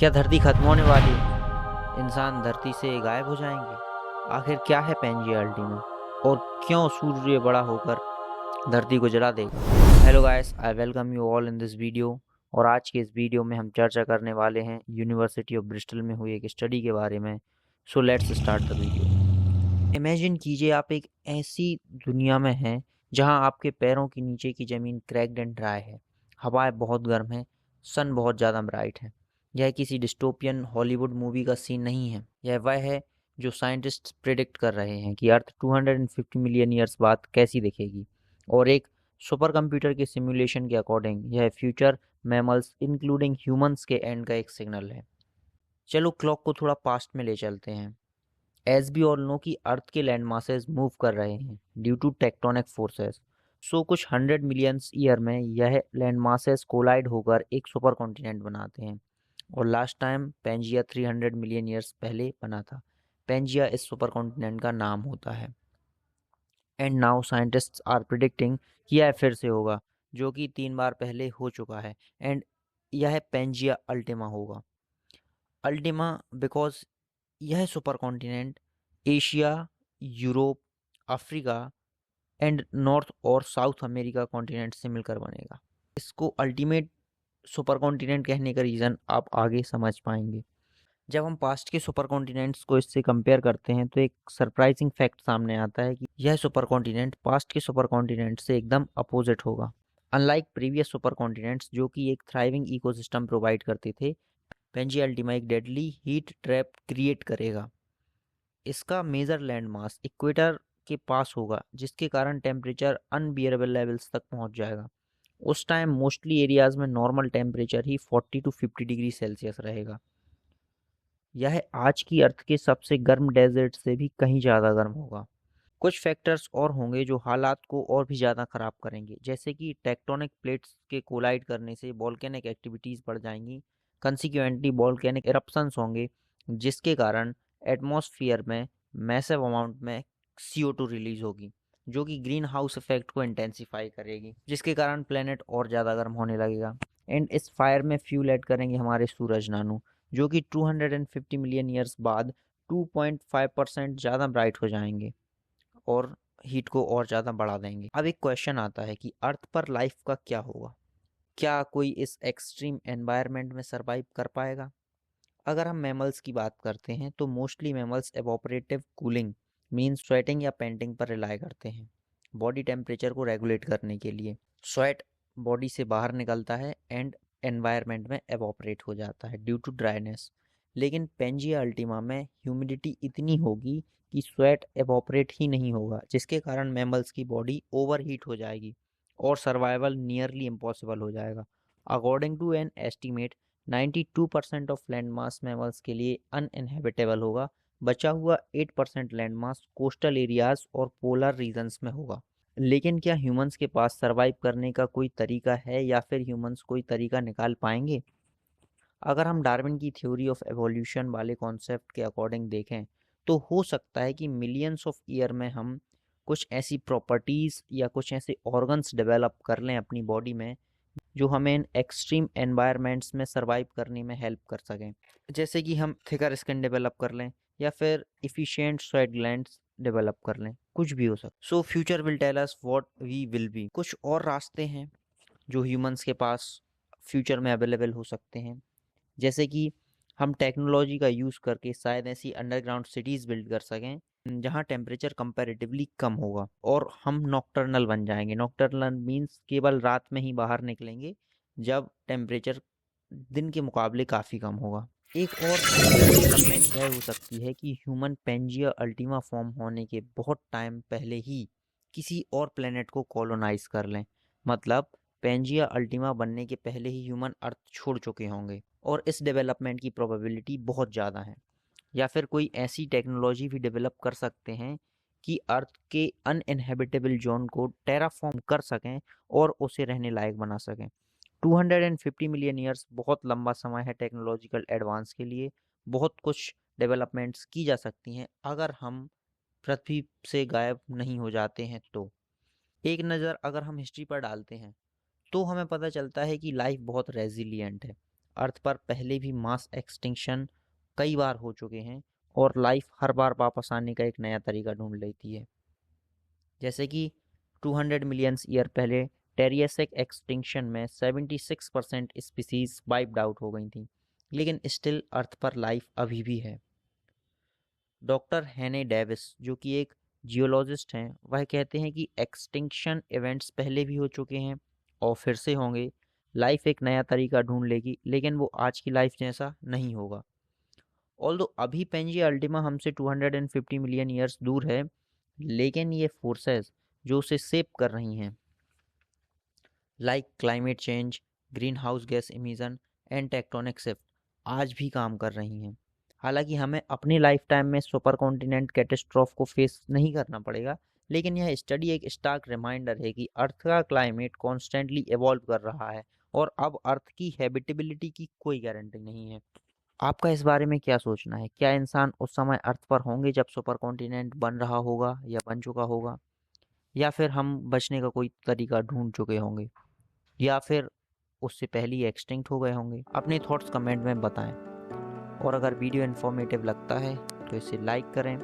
क्या धरती खत्म होने वाली है? इंसान धरती से गायब हो जाएंगे? आखिर क्या है पैंजिया अल्टीमा और क्यों सूर्य बड़ा होकर धरती को जला देगा? Hello guys, I welcome you all in this video. और आज के इस वीडियो में हम चर्चा करने वाले हैं यूनिवर्सिटी ऑफ ब्रिस्टल में हुई एक स्टडी के बारे में। So let's start the video. Imagine कीजिए आप एक ऐसी दुनिया में हैं जहां आपके पैरों के नीचे की ज़मीन क्रैक्ड एंड ड्राई है, हवाएं बहुत गर्म है, सन बहुत ज़्यादा ब्राइट है। यह किसी डिस्टोपियन हॉलीवुड मूवी का सीन नहीं है। यह वह है जो साइंटिस्ट्स प्रिडिक्ट कर रहे हैं कि अर्थ 250 मिलियन ईयर्स बाद कैसी दिखेगी। और एक सुपर कंप्यूटर के सिमुलेशन के अकॉर्डिंग यह फ्यूचर मैमल्स इंक्लूडिंग ह्यूमंस के एंड का एक सिग्नल है। चलो क्लॉक को थोड़ा पास्ट में ले चलते हैं। एज वी ऑल नो कि अर्थ के लैंड मासेस मूव कर रहे हैं ड्यू टू टेक्टोनिक फोर्सेस। सो कुछ 100 मिलियंस ईयर में यह लैंड मासेस कोलाइड होकर एक सुपर कॉन्टिनेंट बनाते हैं। और last time Pangaea 300 million years पहले बना था। पेंजिया इस सुपर कॉन्टिनेंट का नाम होता है। And now scientists are predicting कि यह फिर से होगा, जो कि 3 बार पहले हो चुका है। एंड यह पेंजिया अल्टीमा होगा। अल्टीमा बिकॉज यह super continent Asia, Europe, Africa and north और साउथ अमेरिका कॉन्टिनेंट से मिलकर बनेगा। इसको अल्टीमेट सुपर कॉन्टिनेंट कहने का रीज़न आप आगे समझ पाएंगे। जब हम पास्ट के सुपर कॉन्टिनेंट्स को इससे कंपेयर करते हैं तो एक सरप्राइजिंग फैक्ट सामने आता है कि यह सुपर कॉन्टिनेंट पास्ट के सुपर कॉन्टिनेंट से एकदम अपोजिट होगा। अनलाइक प्रीवियस सुपर कॉन्टिनेंट्स जो कि एक थ्राइविंग इकोसिस्टम प्रोवाइड करते थे, पेंजिया अल्टीमा एक डेडली हीट ट्रैप क्रिएट करेगा। इसका मेजर लैंड मास इक्वेटर के पास होगा, जिसके कारण टेम्परेचर अनबियरेबल लेवल्स तक पहुंच जाएगा। उस टाइम मोस्टली एरियाज में normal temperature he 40 to 50 degree Celsius रहेगा। यह आज की अर्थ के सबसे गर्म डेजर्ट से भी कहीं ज़्यादा गर्म होगा। कुछ फैक्टर्स और होंगे जो हालात को और भी ज़्यादा ख़राब करेंगे, जैसे कि टेक्टोनिक प्लेट्स के कोलाइड करने से वॉल्केनिक एक्टिविटीज़ बढ़ जाएंगी। कंसिक्वेंटली वॉल्केनिक इरप्शंस होंगे, जिसके कारण एटमॉस्फेयर में मैसिव अमाउंट में CO2 रिलीज होगी, जो कि ग्रीन हाउस इफेक्ट को इंटेंसिफाई करेगी, जिसके कारण प्लेनेट और ज़्यादा गर्म होने लगेगा। एंड इस फायर में फ्यूल ऐड करेंगे हमारे सूरज नानू, जो कि 250 मिलियन ईयर्स बाद 2.5% ज़्यादा ब्राइट हो जाएंगे और हीट को और ज़्यादा बढ़ा देंगे। अब एक क्वेश्चन आता है कि अर्थ पर लाइफ का क्या होगा? क्या कोई इस एक्सट्रीम एनवायरनमेंट में सरवाइव कर पाएगा? अगर हम मैमल्स की बात करते हैं तो mostly mammals एवोपरेटिव cooling mean sweating या पेंटिंग पर रिलाई करते हैं बॉडी टेम्परेचर को रेगुलेट करने के लिए। स्वेट बॉडी से बाहर निकलता है एंड एनवायरनमेंट में एवोपरेट हो जाता है ड्यू टू ड्राइनेस। लेकिन पेंजिया अल्टीमा में ह्यूमिडिटी इतनी होगी कि स्वेट एवोपरेट ही नहीं होगा, जिसके कारण मैमल्स की बॉडी ओवरहीट हो जाएगी और सर्वाइवल नियरली इम्पॉसिबल हो जाएगा। According to an estimate 92% of land mass mammals के लिए अनइनहेबिटेबल होगा। बचा हुआ 8% लैंड मास कोस्टल एरियाज और पोलर रीजन्स में होगा। लेकिन क्या ह्यूमंस के पास सरवाइव करने का कोई तरीका है या फिर ह्यूमंस कोई तरीका निकाल पाएंगे? अगर हम डार्विन की थ्योरी ऑफ एवोल्यूशन वाले कॉन्सेप्ट के अकॉर्डिंग देखें तो हो सकता है कि मिलियंस ऑफ ईयर में हम कुछ ऐसी प्रॉपर्टीज़ या कुछ ऐसे ऑर्गन्स डेवलप कर लें अपनी बॉडी में जो हमें इन एक्सट्रीम एनवायरनमेंट्स में सरवाइव करने में हेल्प कर सकें। जैसे कि हम थिकर स्किन डेवलप कर लें या फिर इफ़िशिएंट स्वेट ग्लैंड्स डेवलप कर लें, कुछ भी हो सकता। So future will tell us what we will be. कुछ और रास्ते हैं जो ह्यूमंस के पास फ्यूचर में अवेलेबल हो सकते हैं, जैसे कि हम टेक्नोलॉजी का यूज़ करके शायद ऐसी अंडरग्राउंड सिटीज़ बिल्ड कर सकें जहाँ टेम्परेचर कंपैरेटिवली कम होगा और हम नॉकटर्नल बन जाएंगे। नॉकटर्नल मीन्स केवल रात में ही बाहर निकलेंगे जब टेम्परेचर दिन के मुकाबले काफ़ी कम होगा। एक और डेवलपमेंट यह हो सकती है कि ह्यूमन पेंजिया अल्टीमा फॉर्म होने के बहुत टाइम पहले ही किसी और प्लेनेट को कॉलोनाइज कर लें। मतलब पेंजिया अल्टीमा बनने के पहले ही ह्यूमन अर्थ छोड़ चुके होंगे और इस डेवलपमेंट की प्रोबेबिलिटी बहुत ज़्यादा है। या फिर कोई ऐसी टेक्नोलॉजी भी डेवलप कर सकते हैं कि अर्थ के अनइनहेबिटेबल जोन को टेराफॉर्म कर सकें और उसे रहने लायक बना सकें। 250 मिलियन ईयर्स बहुत लंबा समय है टेक्नोलॉजिकल एडवांस के लिए। बहुत कुछ डेवलपमेंट्स की जा सकती हैं अगर हम पृथ्वी से गायब नहीं हो जाते हैं तो। एक नज़र अगर हम हिस्ट्री पर डालते हैं तो हमें पता चलता है कि लाइफ बहुत रेजिलियंट है। अर्थ पर पहले भी मास एक्सटिंक्शन कई बार हो चुके हैं और लाइफ हर बार वापस आने का एक नया तरीका ढूंढ लेती है। जैसे कि 200 मिलियन ईयर पहले टेरियसिक एक्सटिंक्शन में 76% स्पीसीज वाइप्ड आउट हो गई थी, लेकिन स्टिल अर्थ पर लाइफ अभी भी है। डॉक्टर हेने डेविस, जो कि एक जियोलॉजिस्ट हैं, वह कहते हैं कि एक्सटिंक्शन इवेंट्स पहले भी हो चुके हैं और फिर से होंगे। लाइफ एक नया तरीका ढूंढ लेगी, लेकिन वो आज की लाइफ जैसा नहीं होगा। ऑल्दो अभी पेंजिया अल्टीमा हमसे 250 मिलियन ईयर्स दूर है, लेकिन ये फोर्सेस जो उसे शेप कर रही हैं, like climate change, green house gas emission and tectonic shift, आज भी काम कर रही हैं। हालांकि हमें अपनी लाइफ टाइम में सुपर कॉन्टिनेंट कैटेस्ट्रॉफ को फेस नहीं करना पड़ेगा, लेकिन यह स्टडी एक स्टार्क रिमाइंडर है कि अर्थ का क्लाइमेट कॉन्स्टेंटली इवॉल्व कर रहा है और अब अर्थ की हैबिटेबिलिटी की कोई गारंटी नहीं है। आपका इस बारे में क्या सोचना है? क्या इंसान उस समय अर्थ पर होंगे जब सुपर कॉन्टिनेंट बन रहा होगा या बन चुका होगा, या फिर हम बचने का कोई तरीका ढूंढ चुके होंगे, या फिर उससे पहले ही एक्सटिंक्ट हो गए होंगे? अपने थॉट्स कमेंट में बताएं। और अगर वीडियो इन्फॉर्मेटिव लगता है तो इसे लाइक करें,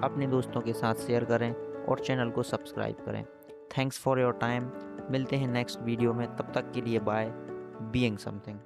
अपने दोस्तों के साथ शेयर करें और चैनल को सब्सक्राइब करें। Thanks for your time. मिलते हैं नेक्स्ट वीडियो में, तब तक के लिए बाय। Being something.